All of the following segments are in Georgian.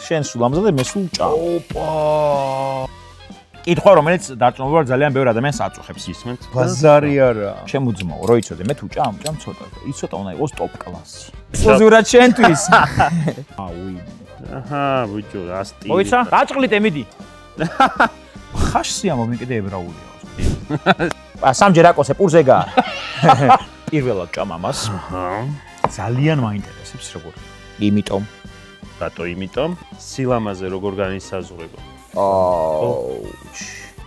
შენ სულ ამზადე მე სულ ჭამ. ოპა. კითხვა რომელიც დარწმუნებული ვარ ძალიან ბევრი ადამიანს აწუხებს ისმენთ. ბაზარი არა. ჩემო ძმაო, რო იცოდე, მე თუ ჭამ ცოტა. იცოდა უნდა იყოს ტოპ კლასი. სოზურა შენთვის. აუი. აჰა, ბიჭო, რა სტილი. მოიცა? რა ჭყლით ემიდი? ხაშსია მომიკიდე ებრაულია. სამჯერ აკოსე პურზეგა. პირველად ჭამ ამას. ძალიან მაინტერესებს როგორ. იმიტომ. რატო იმიტომ? სილამაზე როგორ განისაზღვრება.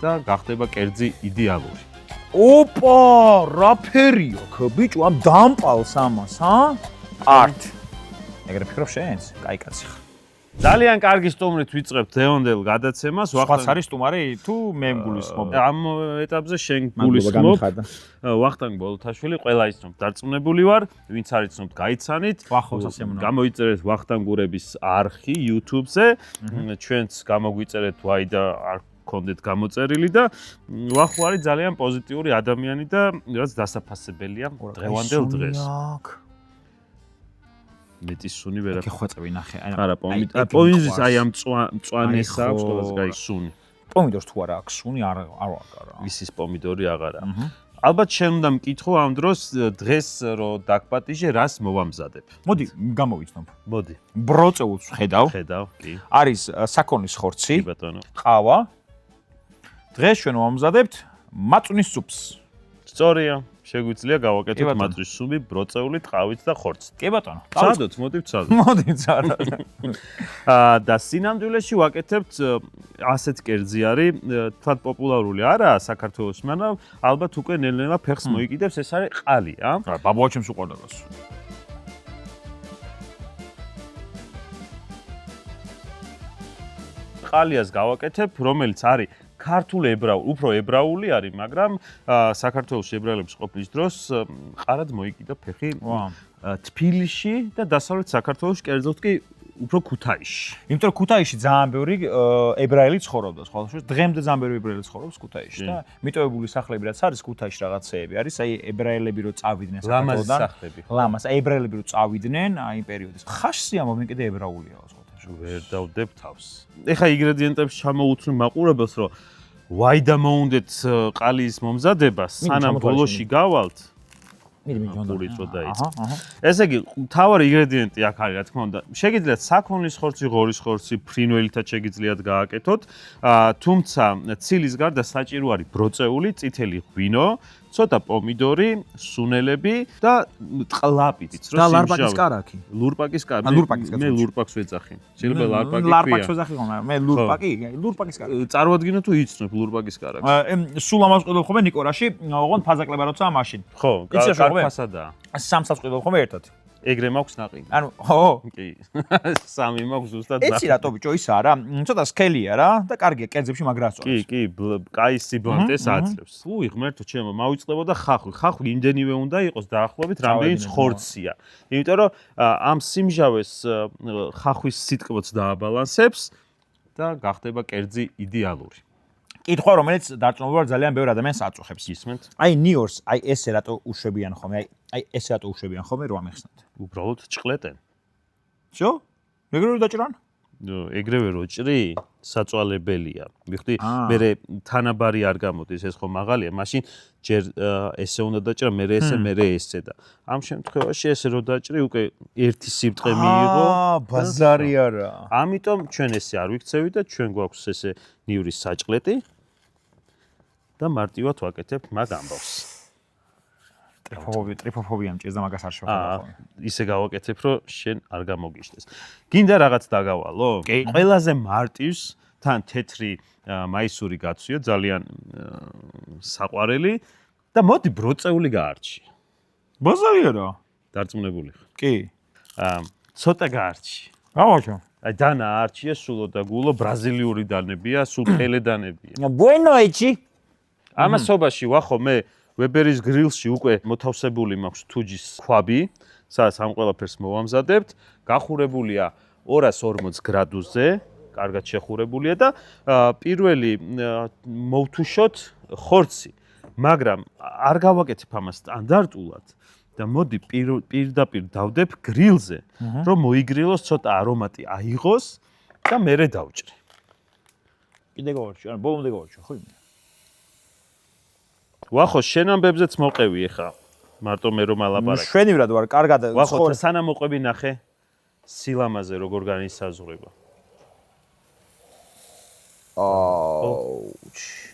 და გახდება კერძი იდეალური. ოპა, რა ფერია, ბიჭო, ამ დამპალს ამას, არტ. ეგრე ფიქრობ შენს? კაი კაცი ხარ. ძალიან კარგი სტუმრით ვიწყებთ დღევანდელ გადაცემას. ვახტანგ არის სტუმარი თუ მე მგულისხმობ? ამ ეტაპზე შენ გულისხმობ. ვახტანგ ბოლოთაშვილი, ყველა იცნობთ, დარწმუნებული ვარ, ვინც არ იცნობთ, გაიცანით. გამოიწერეთ ვახტანგურების არხი YouTube-ზე. ჩვენც გამოგვიწერეთ ვაი და არ გქონდეთ გამოწერილი და ვახუ არის ძალიან პოზიტიური ადამიანი და რაც დასაფასებელია დღევანდელ დღეს. მეტის სუნი ვერაფერი. გეხვეწები ნახე. არა, პომიდორის აი ამ მწვანეს აქვს ყველაზე კაი სუნი. პომიდორს თუ არა აქვს სუნი, არ ვაკარა. ისის პომიდორი აღარა. ალბათ შენ უნდა მკითხო ამ დროს დღეს რო დაგპატიჟე, რას მოვამზადებ. მოდი, გამოვიცნობ. მოდი. ბროწეულს ხედავ, კი. არის საქონლის ხორცი, კი ბატონო. ყავა. დღეს ჩვენ ვამზადებთ მაწვნის სუპს. სწორია. შეგვიძლია გავაკეთოთ მაწვის სუპი, ბროწეული, ტყავით და ხორცით. კი ბატონო. ვცადოთ, მოდი ვცადოთ. მოდი ვცადოთ. და სინამდვილეში ვაკეთებთ ასეთ კერძი არის, თქვა პოპულარული არაა საქართველოში, მაგრამ ალბათ უკვე ნელ-ნელა ფეხს მოიკიდებს, ეს არის ყალი, ბაბუა ჩემს უყვარდა გას. ყალიას გავაკეთებ, რომელიც არის ქართულ ებრაული, უფრო ებრაული არის, მაგრამ საქართველოს ებრაელების ყოფნის დროს ყარად მოიკიდა ფეხი თბილისში და დასავლეთ საქართველოს, კერძოდ კი უფრო ქუთაისში. იმიტომ რომ ქუთაისში ძალიან ბევრი ებრაელი ცხოვრობდა, სხვა შორის დღემდე ძალიან ბევრი ებრაელი ცხოვრობს ქუთაისში და მიტოვებული სახლები რაც არის ქუთაისში რაღაცეები არის, აი ებრაელები რო წავიდნენ საქართველოსთან. ლამაზ ებრაელები რო წავიდნენ აი იმ პერიოდის. ხაშსია მომიკიდე ებრაულია სხვა. ვერ დავდებ თავს. ეხა ინგრედიენტებს ჩამოუცნო მაყურებელს, რომ ვაი და მოუნდეთ ყალის მომზადებას, სანამ ბოლოში გავალთ. ესე იგი, მთავარი ინგრედიენტი აქ არის, რა თქმა უნდა. შეგიძლიათ საქონლის ხორცი, ღორის ხორცი, ფრინველითაც შეგიძლიათ გააკეთოთ. თუმცა ცილის გარდა საჭირო არის ბროწეული, წითელი ღვინო, ცოტა პომიდორი, სუნელები და ყლაპიც, და ლარპაკის კარაქი. ლურპაკის კარაქი. მე ლურპაკს ვეძახი. შეიძლება ლარპაკი ქვია. ლარპაკს ვეძახი ხოლმე, მე ლურპაკის კარაქი. წარმოადგინო თუ იცნობ ლურპაკის კარაქს. სულ ამას ყიდობ ხოლმე ნიკორაში, ოღონდ ფაზაკლება როცა მაშინ. ხო, კარგი ფასადაა. სამსაც ყიდობ ხოლმე ერთად. ეგრე მაქვს ნაყინი. ანუ, ხო. კი. სამი მაქვს ზუსტად. ეცი რატო ბიჭო ის არა? ცოტა სქელია რა და კარგია კერძებში მაგრა სწორებს. კი, კაი სიბლანტეს აძლევს. უი, ღმერთო ჩემო, მავიწყდებოდა ხახვი. ხახვი იმდენივე უნდა იყოს დაახლოებით რამდენიც ხორცია. იმიტომ რომ ამ სიმჟავეს ხახვის სიტყვაც დააბალანსებს და გახდება კერძი იდეალური. კითხვა რომელიც დარწმუნებული ვარ ძალიან ბევრი ადამიანს აწუხებს. ისმენთ. აი ნიორს, აი ესე რატო უშვებიან ხოლმე, აი ესე რატო უშვებიან ხოლმე რო ამეხსნათ. უბრალოდ ჭყლეტენ. შო? ეგრევე დაჭრან? ეგრევე რო ჭრი, საწვალებელია. მიხდი, მე თანაბარი არ გამოდის, ეს ხო მაღალია, მაშინ ჯერ ესე უნდა დაჭრა, მე ესე და ამ შემთხვევაში ესე რო დაჭრი, უკვე ერთი სიბტყე მიიღო. ბაზარი არა. ამიტომ ჩვენ ესე არ ვიქცევით და ჩვენ გვაქვს ესე ნივრის საჭყლეტი და მარტივად ვაკეთებთ მაგ ამბავს. ტრიფოფობია მჭირს და მაგას არ შევხედავ. ისე გავაკეთებ, რომ შენ არ გამოგიშდეს. გინდა რაღაც დაგავალო? კი. ყველაზე მარტივს თან თეთრი მაისური გაცვია, ძალიან საყვარელი და მოდი ბროწეული გაარჩი. ბაზარი არა. დარწმუნებული ხარ? კი. ცოტა გაარჩი. გავაჩო. აი დანა არჩია სულო და გულო ბრაზილიური დანებია, სულ ფელე დანებია. Bueno echi. ამასობაში ვახო მე ვებერის გრილში უკვე მოთავსებული მაქვს თუჯის ქვაბი, სადაც ამ ყველაფერს მოვამზადებთ. გახურებულია 240 გრადუსზე, კარგად შეხურებულია და პირველი მოვთუშოთ ხორცი, მაგრამ არ გავაკეთებ ამას სტანდარტულად და მოდი პირდაპირ დავდებ გრილზე, რომ მოიგრილოს, ცოტა არომატი აიღოს და მერე დავჭრი. კიდე გავარჩი, ანუ ბოლომდე გავარჩი, ხო იმენა. ვახო, შენ ამბებზეც მოყევი ეხა. მარტო მე რომ ალაპარაკ. შვენივრად ვარ, კარგად ვახო, სანამ მოყვები ნახე სილამაზე როგორ განისაზღვრება.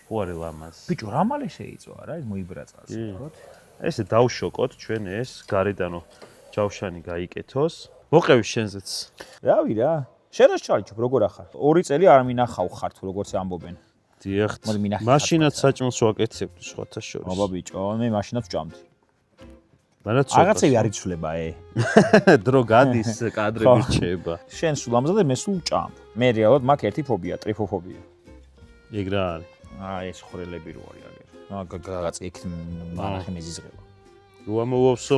უარი ლამაზ. ბიჭო, რა მალე შეიწვა რა, ეს მოიბრაწას, ხო? ესე დავშოკოთ ჩვენ ეს გარედანო ჯავშანი გაიკეთოს. მოყევი შენზეც. რავი რა. შენაც ჩაიჩობ, როგორ ახარ? 2 წელი არ მინახავ ხართ, როგორც ამბობენ. დიახ. მოდი მინახე. მაშინაც საჭმელს ვაკეთებდი სხვათა შორის. აბა ბიჭო, მე მაშინაც ვჭამდი. მაგრამ ცოტა. რაღაცები არ იცვლება, დრო გადის, კადრები რჩება. შენ სულ ამზადე, მე სულ ვჭამ. მე რეალურად მაქვს ერთი ფობია, ტრიფოფობია. ეგ რა არის? ეს ხვრელები რო არის აგერ. გაგაწი იქ ნახე მეზიზღება. რო ამოვავსო?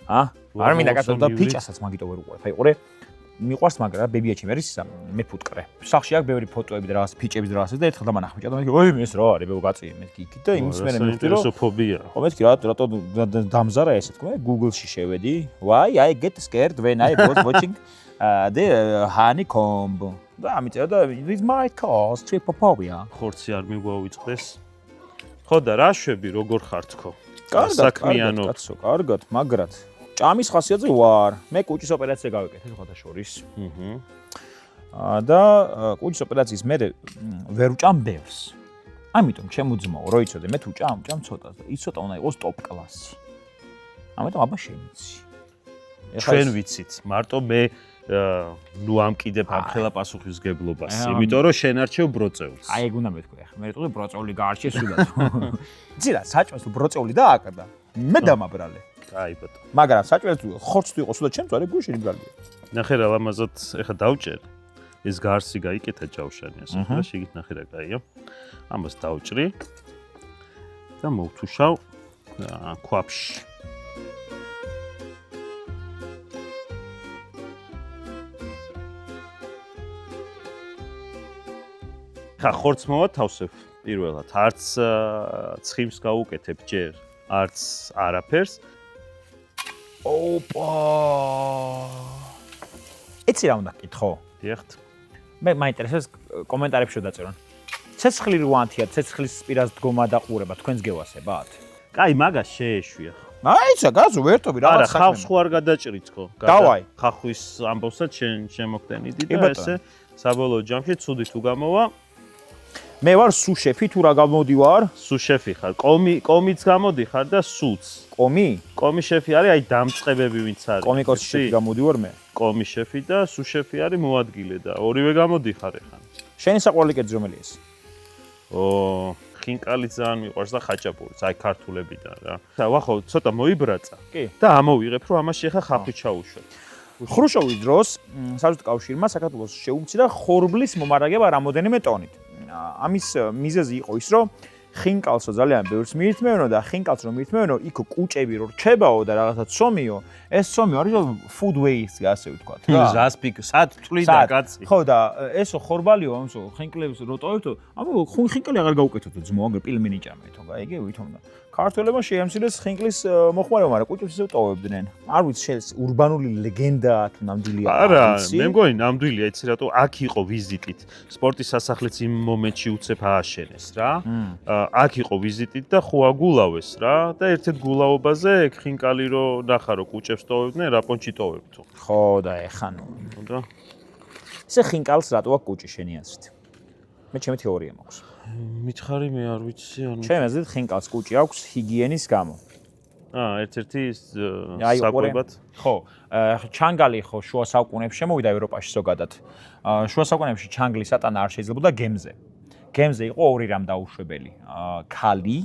არ მინდა კაცო და ფიჭასაც მაგიტო ვერ უყურებ. აი ყურე, მიყვარს მაგრამ ბებიაჩემ არის ისა, მე ფუტკრე. სახში აქვს ბევრი ფოტოები და რაღაც ფიჭების და რაღაცა და ერთხელ დამანახე ბიჭა და მე ოი ეს რა არის, მე გაწიე მეთქი იქ და იმის მერე მივხვდი რომ ფობია. ხო მეთქი რატო დამზარა ესე თქო, Google-ში შევედი. Why I get scared when I was watching the honeycomb. და ამიტომ და this might cause trypophobia. ხორცი არ მიგვაუწყდეს. ხო და რა შვები როგორ ხარ თქო? საქმიანო. კაცო, კარგად, მაგრად. ჭამის ხასიათზე ვარ. მე კუჭის ოპერაცია გავეკეთე ხოთა შორის. და კუჭის ოპერაციის მერე ვერ ვჭამ ბევრს. ამიტომ ჩემო ძმაო, რო იცოდე, მე თუ ჭამ ცოტას და ის ცოტა უნდა იყოს ტოპ კლასი. ამიტომ აბა შემიცი. ჩვენ ვიცით, მარტო მე ნუ ამკიდებ ამხელა პასუხისგებლობას, იმიტომ რომ შენ არჩევ ბროწეულს. აი ეგ უნდა მეთქვი ახლა. მე რატო ბროწეული გაარჩიე სულად. ძირა საჭმელს ბროწეული დააკრდა. მე დამაბრალე. აი ბატონო. მაგრამ საჭმელს ხორცს თუ იყო სულად ჩემწვარე გუშინ იმბრალია. ნახე რა ლამაზად ეხა დავჭერ. ეს გარსი გაიკეთა ჯავშანი ასე და შეგით ნახე რა კაია. ამას დავჭრი და მოვთუშავ ქვაფში. ხა ხორცს მოვათავსებ პირველად. არც ცხიმს გავუკეთებ ჯერ, არც არაფერს. ოპა! იცი რა უნდა გკითხო? დიახ. მე მაინტერესებს კომენტარებში დაწერონ. ცეცხლი რვანთია, ცეცხლის სპირას დგომა და ყურება თქვენს გევასებათ? კაი, მაგას შეეშვია. აიცა, გაზო ვერთობი რაღაც საქმე. არა, ხავს ხო არ გადაჭრით ხო? დავაი. ხახვის ამბავსაც შემოგდენიდი და ესე საბოლოო ჯამში ცუდი თუ გამოვა. მე ვარ სუშეფი თუ რა გამოდივარ? სუშეფი ხარ. კომიც გამოდიხარ და სუც. კომი? კომი შეფი არის, აი დამწყებები ვინც არის. კომიკოსი შეფი გამოდივარ მე. კომი შეფი და სუშეფი არის მოადგილე და ორივე გამოდიხარ ახლა. შენი საყვარელი კერძი რომელი ეს? ხინკალი ძალიან მიყვარს და ხაჭაპურიც, აი ქართულებიდან რა. და ვახო, ცოტა მოიბრაცა. კი. და ამოვიღებ, რომ ამაში ახლა ხაფი ჩაუშვებ. ხრუშოვის დროს საბჭოთა კავშირმა საქართველოს შეუმცირა ხორბლის მომარაგება რამოდენიმე ტონით. ამის მიზეზი იყო ის, რომ ხინკალსო ძალიან ბევრს მიირთმევნო და ხინკალს რომ მიირთმევნო, იქ კუჭები რო რჩებაო და რაღაცა ცომიო, ეს ცომი არის food waste ასე ვთქვათ რა. ზასპიკ, სად თვლიდა კაცი? ხო და ესო ხორბალიო ამსო ხინკლებს რო ტოვებთო, აბა ხინკალი აღარ გაუკეთოთ ძმო, აგერ პილმენი ჭამეთო, ეგე ვითომ და ქართველებმა შეემცირეს ხინკლის მოხმარება, მაგრამ კუჭებს ისე ტოვებდნენ. არ ვიცი შენ ურბანული ლეგენდა თუ ნამდვილია. არა, მე მგონი ნამდვილია, იცი რატო აქ იყო ვიზიტით. სპორტის სასახლეც იმ მომენტში უცებ ააშენეს რა. აქ იყო ვიზიტით და ხო აგულავეს რა და ერთ-ერთ გულაობაზე ეგ ხინკალი რო ნახა რო კუჭებს ტოვებდნენ, რა პონჩი ტოვებთო. ხო და ეხა ნუ. და ესე ხინკალს რატო აქვს კუჭი შენი აზრით? მე ჩემი თეორია მაქვს. მითხარი მე არ ვიცი ანუ ჩემი აზრით ხინკალს კუჭი აქვს ჰიგიენის გამო. ერთ-ერთი საკვებად. ხო, ჩანგალი ხო შუა საუკუნეებში შემოვიდა ევროპაში ზოგადად. შუა საუკუნეებში ჩანგლის ატანა არ შეიძლებოდა გემზე. გემზე იყო ორი რამ დაუშვებელი. ქალი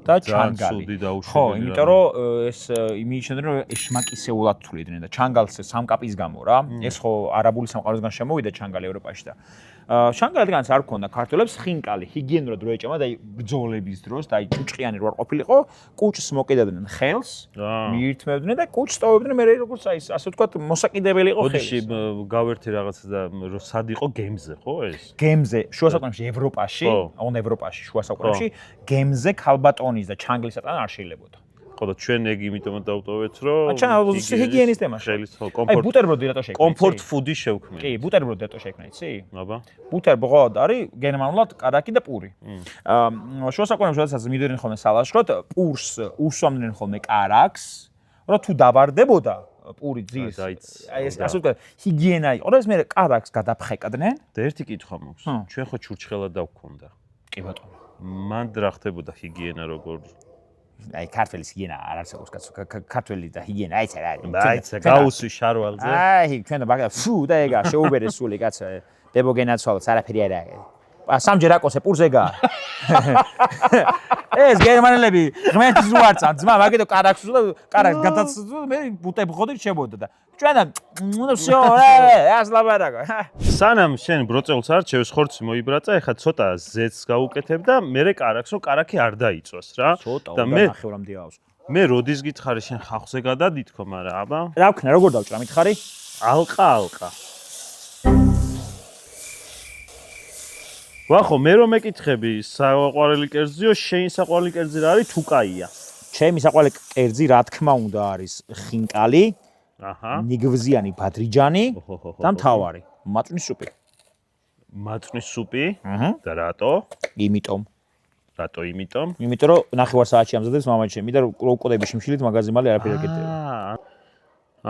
და ჩანგალი. ხო, იმიტომ რომ ეს იმიჩნდნენ რომ ეშმაკისეულად თვლიდნენ და ჩანგალს სამკაპის გამო რა. ეს ხო არაბული სამყაროსგან შემოვიდა ჩანგალი ევროპაში და ჩანგალიდან არ ქონდა ქართველებს ხინკალი ჰიგიენურად რო ეჭამა და ბრძოლების დროს და ჭუჭყიანი რო არ ყოფილიყო, კუჭს მოკიდებდნენ ხელს, მიირთმევდნენ და კუჭს ტოვებდნენ მე როგორც აი ასე ვთქვათ მოსაკიდებელი იყო ხელს. ოდიში გავერთე რაღაცა და რო სად იყო გემზე ხო ეს? გემზე, შუა საუკუნეებში ევროპაში, ევროპაში, შუა საუკუნეებში გემზე ქალბატონის და ჩანგლის ატანა არ შეიძლებოდა. ხო და ჩვენ ეგ იმიტომ დავტოვეთ, რომ აჩა ჰიგიენის თემაში. აი ბუტერბროდი რატო შექმნა? კომფორტ ფუდი შევქმნით. კი, ბუტერბროდი რატო შექმნა, იცი? აბა. ბუტერბროდი არის გერმანულად კარაკი და პური. შუა საუკუნეებში როდესაც მიდიოდნენ ხოლმე სალაშქროდ, პურს უსვამდნენ ხოლმე კარაკს, რომ თუ დავარდებოდა პური ძირს. აი ეს ასე ვთქვათ, ჰიგიენა იყო. და ეს მე კარაკს გადაფხეკდნენ. და ერთი კითხვა მაქვს. ჩვენ ხო ჩურჩხელა დავქონდა. კი ბატონო. მან რა ხდებოდა ჰიგიენა როგორ? აი ქართველის ჰიგიენა არ არსებობს კაცო. ქართველი და ჰიგიენა აიც არ არის. აიცა გაუსვი შარვალზე. აი ჩვენ და ბაგა ფუ და ეგა შეუბერეს სული კაცო. დებო გენაცვალოს არაფერი არ არის. სამჯერ აკოსე პურზეგა. ეს გერმანელები ღმერთის უარწან ძმა მაგითო კარაკს და კარაკს გადაცდო მე ბუტებღოდი შემოდა და ჩვენ და всё ეს ლაბარაკო. სანამ შენ ბროწეულს არჩევს ხორცი მოიბრაცა, ეხლა ცოტა ზეთს გაუკეთებ და მერე კარაკს რომ კარაკი არ დაიწვას რა. და მე ნახევრამდე ავს. მე როდის გითხარი შენ ხახზე გადადითქო, მაგრამ აბა რა ვქნა როგორ დავჭრა მითხარი? ალყა. ვახო, მე რომ მეკითხები საყვარელი კერძიო, შენი საყვარელი კერძი რა არის თუ კაია? ჩემი საყვარელი კერძი რა თქმა უნდა არის ხინკალი, ნიგვზიანი ბადრიჯანი და მთავარი მაწვნის სუპი. მაწვნის სუპი? და რატო? იმიტომ. რატო იმიტომ? იმიტომ რომ ნახევარ საათში ამზადებს მამაჩემი ჩემი და უკოდები შიმშილით მაგაზე მალე არაფერი არ გეტდება.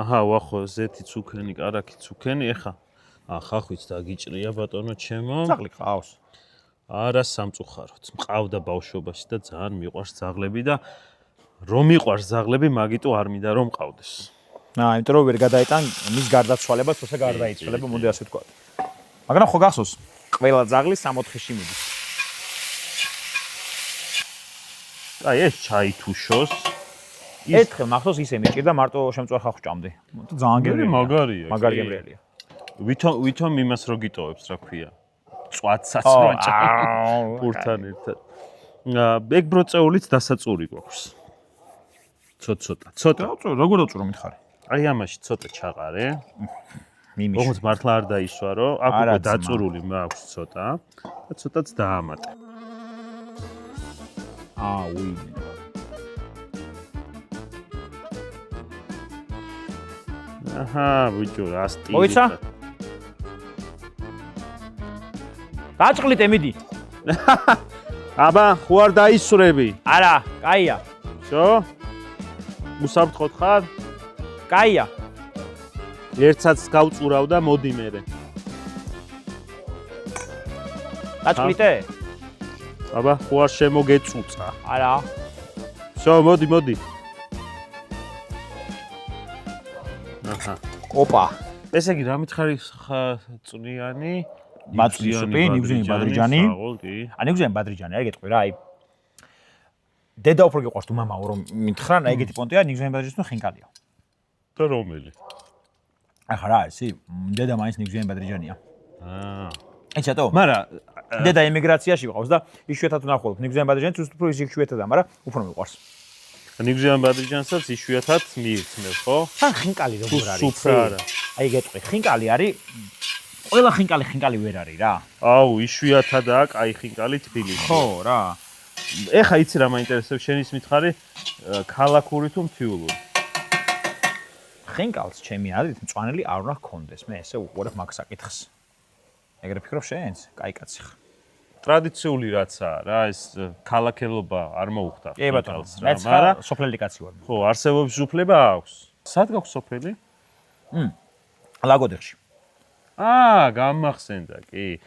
აჰა, ვახო, ზეთიც უქენი, კარაკიც უქენი, ეხა ხახვიც დაგიჭრია ბატონო ჩემო. ძაღლი ყავს. არა სამწუხაროდ. მყავდა ბავშვობაში და ძალიან მიყვარს ძაღლები და რომ მიყვარს ძაღლები, მაგიტო არ მინდა რომ მყავდეს. იმიტომ რომ ვერ გადაეტან მის გარდაცვალებას, თორსა გარდაიცვალება, მოდი ასე ვთქვა. მაგრამ ხო გახსოვს, ყველა ძაღლი 4-4-ში მიდის. აი ეს ჩაითუშოს. ერთხელ მახსოვს ისე მიჭირდა მარტო შემწვარ ხახვჭამდე. ძალიან გემრიელია. მაგარია. მაგარი გემრიელია. ვითომ იმას რო გიტოვებს, რა ქვია? წვათსაც რო აჭა. პურთან ერთად. ეგ ბროწეულიც დასაწური გვაქვს. ცოტა. როგორ დავწურო მითხარი? აი ამაში ცოტა ჩაყარე. მიმიში. ოღონდ მართლა არ დაიშვა, რომ აქ უკვე დაწურული მაქვს ცოტა და ცოტაც დაამატე. უი. აჰა, ბიჭო, რა სტილი. მოიცა? დაჭყლიტე მიდი. აბა, ხო არ დაისვრები? არა, კაია. всё? უსაფრთხოდ ხარ? კაია. ერთსაც გავწურავ და მოდი მერე. დაჭყლიტე? აბა, ხო არ შემოგეწუწა? არა. всё, მოდი. აჰა. ოპა. ესე იგი, რა მითხარი წვნიანი? მაწვნის სუპი, ნიგვზიანი ბადრიჯანი. კი. ნიგვზიანი ბადრიჯანი, აი გეტყვი რა, აი. დედა უფრო გიყვარს თუ მამაო რომ მითხრან, აი ეგეთი პონტია, ნიგვზიანი ბადრიჯანი თუ ხინკალია. და რომელი? ახლა რა ისი, დედა მაინც ნიგვზიანი ბადრიჯანია. ეჩა თო? მაგრამ დედა ემიგრაციაში ყავს და იშვიათად ვნახულობ ნიგვზიანი ბადრიჯანიც უფრო იშვიათადაა, მაგრამ უფრო მიყვარს. ნიგვზიან ბადრიჯანსაც იშვიათად მიირთმევ, ხო? თან ხინკალი როგორ არის? სუფრა არა. აი გეტყვი, ხინკალი არის ყველა ხინკალი ვერ არის რა. აუ, იშვიათადაა კაი ხინკალი თბილისში. ხო, რა. ეხა იცი რა მაინტერესებს შენის მითხარი, ქალაქური თუ მთიულური? ხინკალს ჩემი აზრით მწვანელი არ უნდა ჰქონდეს. მე ესე უყურებ მაგ საკითხს. ეგრე ფიქრობ შენს? კაი კაცი ხარ. ტრადიციული რაცაა რა, ეს ქალაქელობა არ მოუხდა. კი ბატონო, მაგრამ სოფლელი კაცი ვარ. ხო, არსებობს ჟუფლება აქვს. სად გაქვს სოფელი? ლაგოდეხში. გამახსენდა, კი.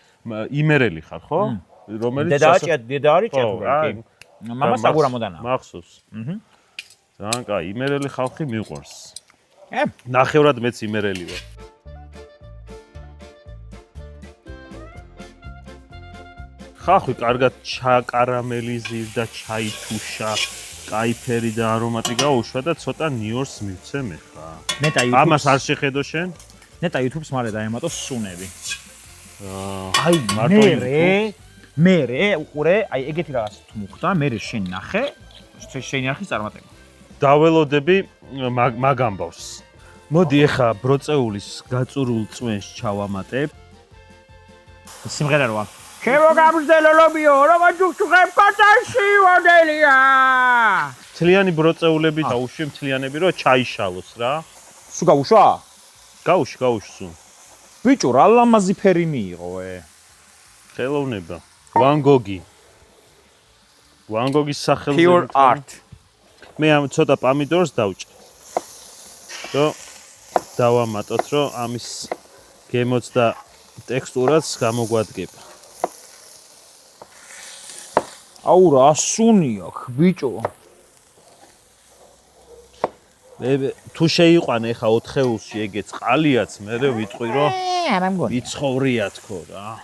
იმერელი ხარ, ხო? რომელიც დედა არის ჭეთური, კი. მამა საგურამოდანაა. მახსოვს. ძალიან კაი, იმერელი ხალხი მიყვარს. ნახევრად მეც იმერელი ვარ. ხალხი კარგად ჩაკარამელიზირდა და ჩაითუშა, კაიფერი და არომატი გაუშვა და ცოტა ნიორს მივცე მე ხა. ამას არ შეხედო შენ? ნეტა YouTube-ს მალე დაემატო სუნები. აი, მერე უყურე, აი ეგეთი რაღაც თუ მოხდა, მერე შენ ნახე, შენი არხის წარმატება. დაველოდები მაგ ამბავს. მოდი ახლა ბროწეულის გაწურულ წვენს ჩავამატებ. სიმღერა როა. შემოგაბრძდელობიო, რომ ჯუხჯუხებ კატარში ვადელია. მთლიანი ბროწეულები დაუშვი მთლიანები რომ ჩაიშალოს რა. სულ გაუშვა? გაუშვი სულ. ბიჭო, რა ლამაზი ფერი მიიღო ხელოვნება. ვან გოგის სახელზე. Pure art. მე ამ ცოტა პომიდორს დავჭი. და დავამატოთ რომ ამის გემოც და ტექსტურაც გამოგვადგება. აუ რა სუნი აქვს, ბიჭო. მე თუ შეიყვანე ხა 4 ხეულში ეგეც ყალიაც მე ვიტყვი რომ არა მგონი. იცხოვრია თქო რა.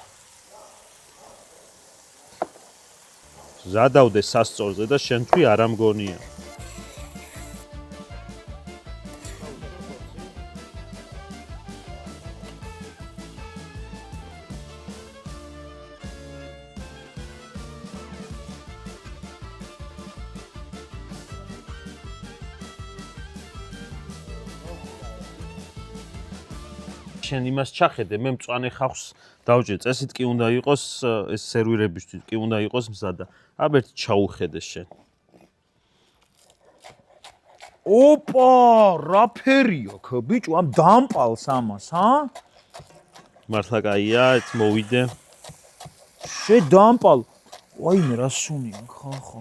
ზადავდე სასწორზე და შენ თქვი არ ამგონია. შენ იმას ჩახედე, მე მწვანე ხახს დავჭერ. წესით კი უნდა იყოს ეს სერვირებისთვის კი უნდა იყოს მზადა. აბერთ ჩაუხედე შენ. ოპა, რა ფერი აქვს, ბიჭო, ამ დამპალს ამას, მართლა კაია, ეს მოვიდე. დამპალ. ვაიმე, რა სუნი აქვს, ხო.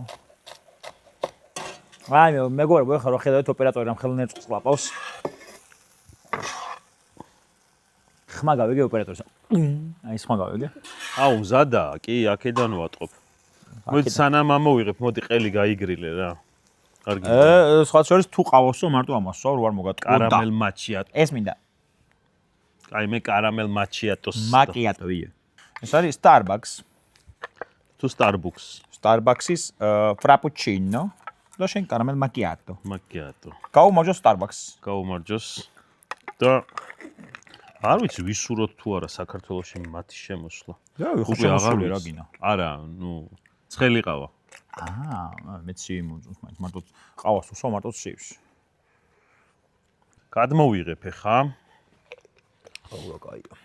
აი, მეგობრებო, ეხლა რა ხედავთ ოპერატორი რამ ხელნეწყს ყლაპავს. ხმა გავიგე ოპერატორს. აი, ხმა გავიგე. აუ, მზადაა, კი, აქედან ვატყობ. მოდი სანამ ამოვიღებ, მოდი ყელი გაიგრილე რა. კარგი. სხვა შორის თუ ყავოსო, მარტო ამასო, რო არ მოგატყუდა. კარამელ მაჩიატო. ეს მინდა. აი, მე კარამელ მაჩიატოს. მაკიატო ვიე. ეს არის Starbucks. თუ Starbucks. Starbucks-ის frappuccino და შენ კარამელ მაკიატო. მაკიატო. გაუმარჯოს Starbucks. გაუმარჯოს. და არ ვიცი ვისურვოთ თუ არა საქართველოში მათი შემოსვლა. და ხო შემოსული რა გინა. არა, ცხელი ყავა. მეც იმოძუნს მაინც მარტო ყავას უსვა მარტო სივს. გადმოვიღებ ხა. ხო რა კაია.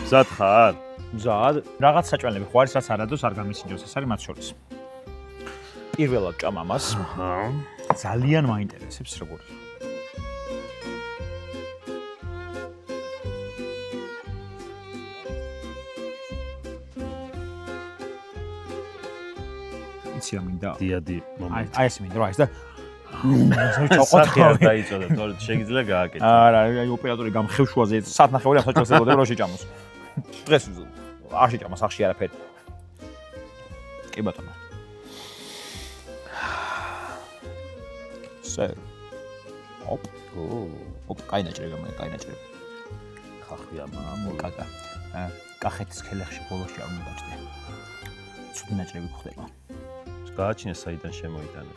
მზად ხარ? მზად. რაღაც საჭვალები ხო არის, რაც არადოს არ გამისინჯოს, ეს არის მათ შორის. პირველად ჭამ ამას. ძალიან მაინტერესებს როგორი. იცი რა მინდა? დიადი მომენტი. აი ეს მინდა რა ის და სახე არ დაიწოდა, თორე შეიძლება გააკეთო. არა, აი ოპერატორი გამხევშუაზე საათნახევარი ამ საჭვალს ებოდა რომ შეჭამოს. დღეს არ შეჭამოს სახში არაფერი. კი ბატონო. ოპ, კაი ნაჭრები, კაი ნაჭრები. ხახია მამო. კაკა. კახეთის ქელეხში ბოლოში არ უნდა დაჭდე. ცუდი ნაჭრები გვხდება. გააჩინე საიდან შემოიტანე.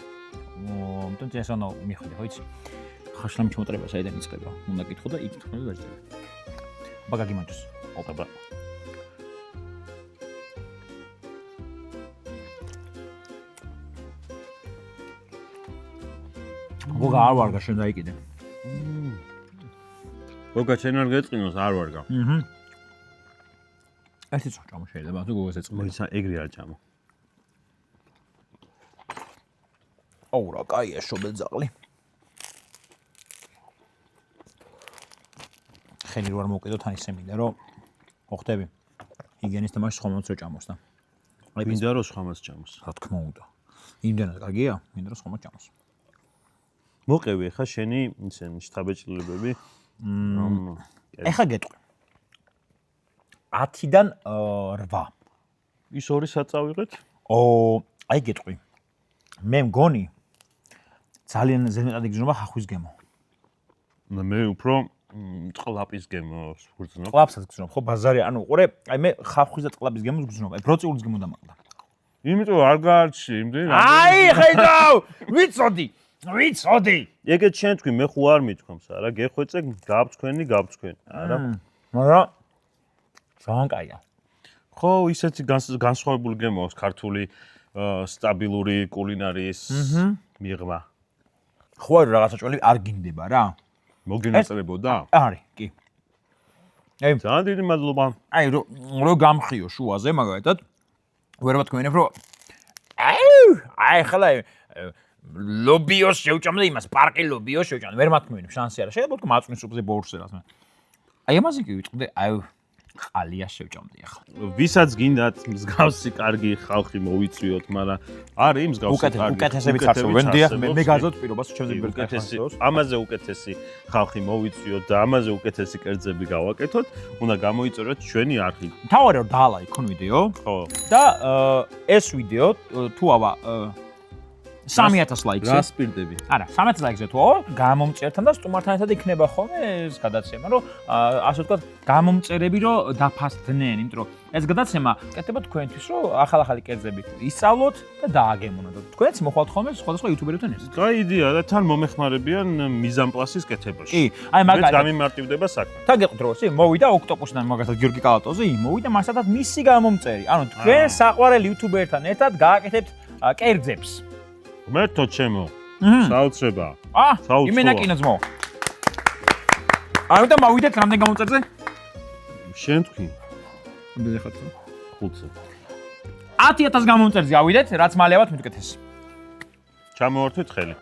მიტომ წესანო მიხვდი, ხო იცი? ხაშლამი მოტრება საიდან იწყება? უნდა კითხო და იქ თქო და დაჭდე. აბა გაგიმარჯოს. ოპა. გოგა არ ვარგა შენ დაიკიდე. გოგა შენ არ გეწყინოს არ ვარგა. ერთი წუთი ჭამო შეიძლება თუ გოგას ეწყინო. მოიცა ეგრე არ ჭამო. აუ რა კაია შობელძაღლი. ხელი რო არ მოვკიდო თან ისე მინდა რომ მოხდები. იგენის თამაში ხომაც რო ჭამოს და. აი მინდა რომ ხომაც ჭამოს. რა თქმა უნდა. იმდენად კარგია, მინდა რომ ხომაც ჭამოს. მოყევი ხა შენი ისენი შთაბეჭდილებები? ეხა გეტყვი. 10-დან 8. ის ორი საწავიღეთ? აი გეტყვი. მე მგონი ძალიან ზემოთ გზნობა ხახვის გემო. მე უფრო წყლაპის გემოს ვგრძნობ. წყლაპსაც გზნობ, ხო ბაზარი, ანუ ყურე, აი მე ხახვის და წყლაპის გემოს გზნობ. აი ბროწეულის გემო დამაყდა. იმიტომ არ გაარჩი, იმდენ. აი ხედავ, ვიცოდი. ეგეთ შენ თქვი, მე ხო არ მithქვამს, არა, გეხვეწე, გავწქვენი. არა. მაგრამ ძალიან კაია. ხო, ისეთი განსხვავებული გემო აქვს ქართული სტაბილური კულინარიის მიღმა. ხო, რაღაცა ჭველი არ გინდება რა. მოგინაწერებოდა? არის, კი. ძალიან დიდი მადლობა. აი რო გამხიო შუაზე მაგალითად ვერ ვთქვენებ რომ აი ხლა ლობიოს შევჭამდა იმას პარკი ლობიოს შევჭამდა ვერ მათქმევინებ შანსი არა შეიძლება თქო მაწვნის სუპზე ბორცე რა აი ამაზე კი ვიტყდე აი ყალია შევჭამდი ახლა ვისაც გინდათ მსგავსი კარგი ხალხი მოვიწვიოთ მაგრამ არის მსგავსი კარგი უკეთესებიც არსებობენ დიახ მე გაზოთ პირობას ჩემზე უკეთესი ამაზე უკეთესი ხალხი მოვიწვიოთ და ამაზე უკეთესი კერძები გავაკეთოთ უნდა გამოიწეროთ ჩვენი არხი თავარი რომ დალაიქონ ვიდეო ხო და ეს ვიდეო თუ ავა 3000 ლაიქზე. რა სპირდები? არა, 3000 ლაიქზე თუ ავა, გამომწერთან და სტუმართან ერთად იქნება ხოლმე ეს გადაცემა, რომ ასე ვთქვათ, გამომწერები რომ დაფასდნენ, იმიტომ რომ ეს გადაცემა კეთდება თქვენთვის, რომ ახალ-ახალი კერძები ისწავლოთ და დააგემონოთ. თქვენც მოხვალთ ხოლმე სხვადასხვა იუთუბერებთან ერთად. კაი იდეა და თან მომეხმარებიან მიზანპლასის კეთებაში. კი, აი მაგალითად გამიმარტივდება საქმე. თან გეყდროსი, მოვიდა ოქტოპუსიდან მაგალითად გიორგი კალატოზი, მოვიდა მასათად მისი გამომწერი. ანუ თქვენ საყვარელი იუთუბერთან ერთად გააკეთებთ კერძებს. მერთო ჩემო. საოცრება. იმენა კინო ძმო. ანუ და მოვიდეთ რამდენ გამომწერზე? შენ თქვი. რამდენზე ხარ თუ? 5-ზე. 10000 გამომწერზე ავიდეთ, რაც მალე ავად მიტკეთეს. ჩამოვართვით ხელი.